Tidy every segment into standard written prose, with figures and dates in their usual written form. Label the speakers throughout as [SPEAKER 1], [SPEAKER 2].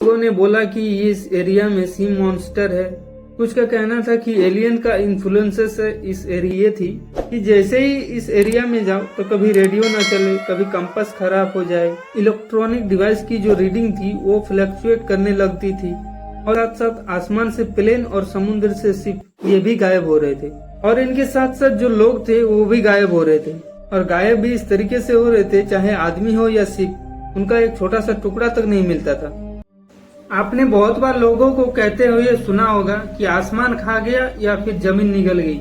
[SPEAKER 1] लोगों ने बोला कि इस एरिया में सी मॉन्स्टर है। कुछ का कहना था कि एलियन का इन्फ्लुएंसेस इस एरिया थी कि जैसे ही इस एरिया में जाओ तो कभी रेडियो ना चले, कभी कंपास खराब हो जाए, इलेक्ट्रॉनिक डिवाइस की जो रीडिंग थी वो फ्लक्चुएट करने लगती थी और साथ साथ आसमान से प्लेन और समुद्र से शिप ये भी गायब हो रहे थे और इनके साथ साथ जो लोग थे वो भी गायब हो रहे थे और गायब भी इस तरीके से हो रहे थे चाहे आदमी हो या शिप, उनका एक छोटा सा टुकड़ा तक नहीं मिलता था। आपने बहुत बार लोगों को कहते हुए सुना होगा कि आसमान खा गया या फिर जमीन निगल गई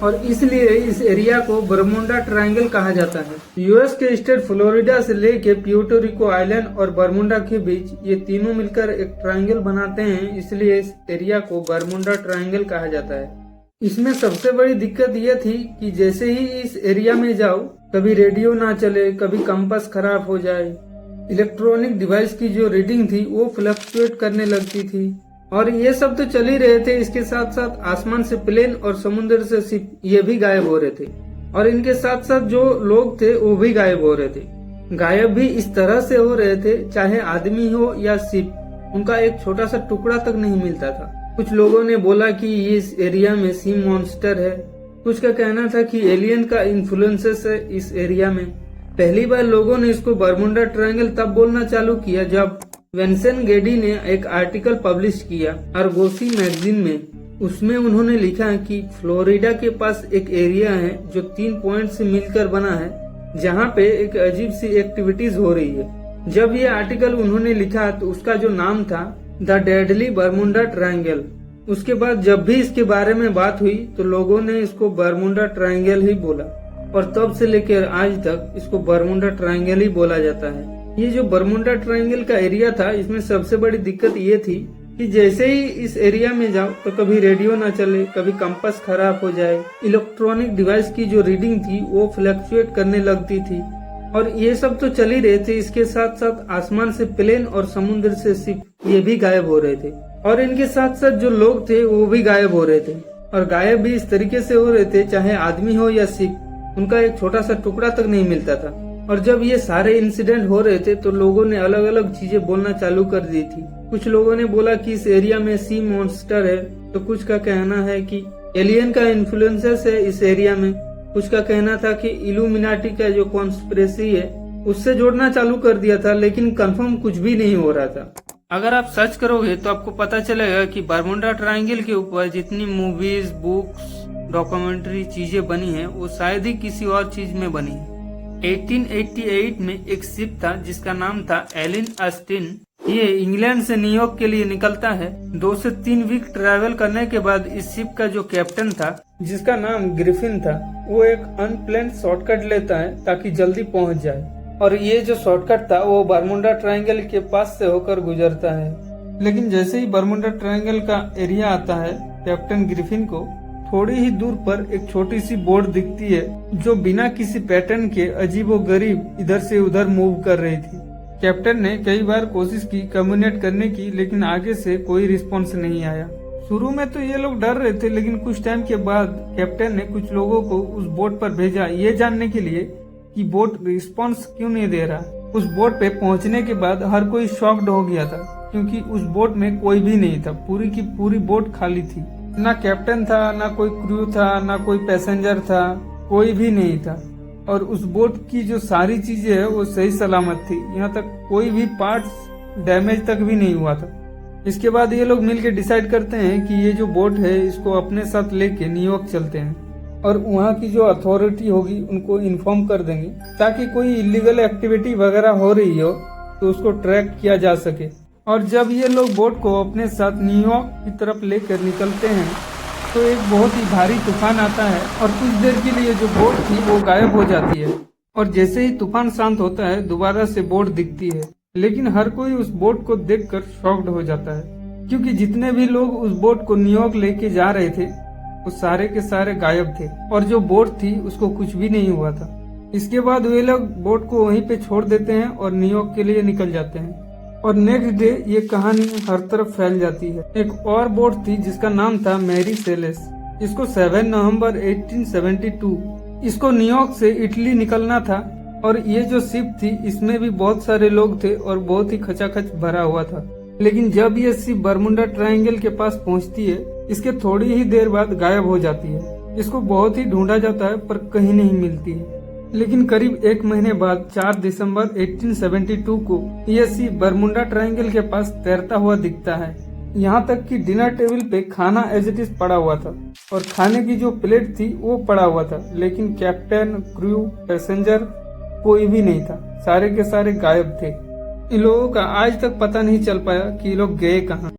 [SPEAKER 1] और इसलिए इस एरिया को बरमुडा ट्रायंगल कहा जाता है। यूएस के स्टेट फ्लोरिडा से लेके प्यूर्टो रिको आइलैंड और बरमुडा के बीच ये तीनों मिलकर एक ट्रायंगल बनाते हैं, इसलिए इस एरिया को बरमुडा ट्रायंगल कहा जाता है। इसमें सबसे बड़ी दिक्कत यह थी कि जैसे ही इस एरिया में जाओ कभी रेडियो ना चले, कभी कंपास खराब हो जाए, इलेक्ट्रॉनिक डिवाइस की जो रीडिंग थी वो फ्लक्चुएट करने लगती थी और ये सब तो चल ही रहे थे। इसके साथ साथ आसमान से प्लेन और समुद्र से शिप ये भी गायब हो रहे थे और इनके साथ साथ जो लोग थे वो भी गायब हो रहे थे। गायब भी इस तरह से हो रहे थे चाहे आदमी हो या शिप, उनका एक छोटा सा टुकड़ा तक नहीं मिलता था। कुछ लोगों ने बोला कि इस एरिया में सी मॉन्स्टर है। कुछ का कहना था कि एलियन का इन्फ्लुएंसेस है इस एरिया में। पहली बार लोगों ने इसको बरमुडा ट्रायंगल तब बोलना चालू किया जब वेंसेंट गेडी ने एक आर्टिकल पब्लिश किया आर्गोसी मैगजीन में। उसमें उन्होंने लिखा कि फ्लोरिडा के पास एक एरिया है जो 3 पॉइंट से मिलकर बना है, जहां पे एक अजीब सी एक्टिविटीज हो रही है। जब ये आर्टिकल उन्होंने लिखा तो उसका जो नाम था द डेडली बरमुडा ट्रायंगल। उसके बाद जब भी इसके बारे में बात हुई तो लोगों ने इसको बरमुडा ट्रायंगल ही बोला और तब से लेकर आज तक इसको बरमुडा ट्रायंगल ही बोला जाता है। ये जो बरमुडा ट्रायंगल का एरिया था इसमें सबसे बड़ी दिक्कत ये थी कि जैसे ही इस एरिया में जाओ तो कभी रेडियो ना चले, कभी कंपास खराब हो जाए, इलेक्ट्रॉनिक डिवाइस की जो रीडिंग थी वो फ्लक्चुएट करने लगती थी और ये सब तो चल ही रहे थे। इसके साथ साथ आसमान से प्लेन और समुद्र से शिप ये भी गायब हो रहे थे और इनके साथ साथ जो लोग थे वो भी गायब हो रहे थे और गायब भी इस तरीके से हो रहे थे चाहे आदमी हो या शिप, उनका एक छोटा सा टुकड़ा तक नहीं मिलता था। और जब ये सारे इंसिडेंट हो रहे थे तो लोगों ने अलग अलग चीजें बोलना चालू कर दी थी। कुछ लोगों ने बोला कि इस एरिया में सी मॉन्स्टर है, तो कुछ का कहना है कि एलियन का इन्फ्लुएंसेस है इस एरिया में। कुछ का कहना था कि इल्यूमिनाटी का जो कॉन्स्पिरेसी है उससे जोड़ना चालू कर दिया था, लेकिन कंफर्म कुछ भी नहीं हो रहा था। अगर आप सर्च करोगे तो आपको पता चलेगा कि बरमुडा ट्रायंगल के ऊपर जितनी मूवीज, बुक्स, डॉक्यूमेंट्री चीजें बनी है वो शायद ही किसी और चीज में बनी है। 1888 में एक शिप था जिसका नाम था एलिन अस्टिन। ये इंग्लैंड से न्यूयॉर्क के लिए निकलता है। 2 से 3 वीक ट्रैवल करने के बाद इस शिप का जो कैप्टन था जिसका नाम ग्रिफिन था, वो एक अनप्लान्ड शॉर्टकट लेता है ताकि जल्दी पहुंच जाए और ये जो शॉर्टकट था वो बरमुडा ट्रायंगल के पास से होकर गुजरता है। लेकिन जैसे ही बरमुडा ट्रायंगल का एरिया आता है, कैप्टन ग्रिफिन को थोड़ी ही दूर पर एक छोटी सी बोट दिखती है जो बिना किसी पैटर्न के अजीबोगरीब इधर से उधर मूव कर रही थी। कैप्टन ने कई बार कोशिश की कम्युनिकेट करने की, लेकिन आगे से कोई रिस्पॉन्स नहीं आया। शुरू में तो ये लोग डर रहे थे, लेकिन कुछ टाइम के बाद कैप्टन ने कुछ लोगों को उस बोट पर भेजा ये जानने के लिए कि बोट रिस्पॉन्स क्यों नहीं दे रहा। उस बोट पे पहुंचने के बाद हर कोई शॉक्ड हो गया था क्योंकि उस बोट में कोई भी नहीं था। पूरी की पूरी बोट खाली थी। ना कैप्टन था, ना कोई क्रू था, ना कोई पैसेंजर था, कोई भी नहीं था और उस बोट की जो सारी चीजें है वो सही सलामत थी। यहाँ तक कोई भी पार्ट्स डैमेज तक भी नहीं हुआ था। इसके बाद ये लोग मिलकर डिसाइड करते हैं कि ये जो बोट है इसको अपने साथ लेके न्यूयॉर्क चलते हैं और वहाँ की जो अथॉरिटी होगी उनको इन्फॉर्म कर देंगे ताकि कोई इलीगल एक्टिविटी वगैरह हो रही हो तो उसको ट्रैक किया जा सके। और जब ये लोग बोट को अपने साथ न्यूयॉर्क की तरफ लेकर निकलते हैं तो एक बहुत ही भारी तूफान आता है और कुछ देर के लिए जो बोट थी वो गायब हो जाती है और जैसे ही तूफान शांत होता है दोबारा से बोट दिखती है। लेकिन हर कोई उस बोट को देखकर शॉक्ड हो जाता है क्योंकि जितने भी लोग उस बोट को न्यूयॉर्क लेके जा रहे थे वो सारे के सारे गायब थे और जो बोट थी उसको कुछ भी नहीं हुआ था। इसके बाद वे लोग बोट को वहीं पे छोड़ देते हैं और न्यूयॉर्क के लिए निकल जाते हैं और नेक्स्ट डे ये कहानी हर तरफ फैल जाती है। एक और बोट थी जिसका नाम था मैरी सेलेस। इसको 7 नवंबर 1872 इसको न्यूयॉर्क से इटली निकलना था और ये जो शिप थी इसमें भी बहुत सारे लोग थे और बहुत ही खचाखच भरा हुआ था। लेकिन जब ये शिप बरमुंडा ट्रायंगल के पास पहुंचती है, इसके थोड़ी ही देर बाद गायब हो जाती है। इसको बहुत ही ढूंढा जाता है पर कहीं नहीं मिलती है। लेकिन करीब 1 महीने बाद 4 दिसंबर 1872 को यह शिप बरमुंडा ट्रायंगल के पास तैरता हुआ दिखता है। यहाँ तक कि डिनर टेबल पे खाना एज इट इज पड़ा हुआ था और खाने की जो प्लेट थी वो पड़ा हुआ था, लेकिन कैप्टन, क्रू, पैसेंजर कोई भी नहीं था। सारे के सारे गायब थे। इन लोगों का आज तक पता नहीं चल पाया कि ये लोग गए कहाँ।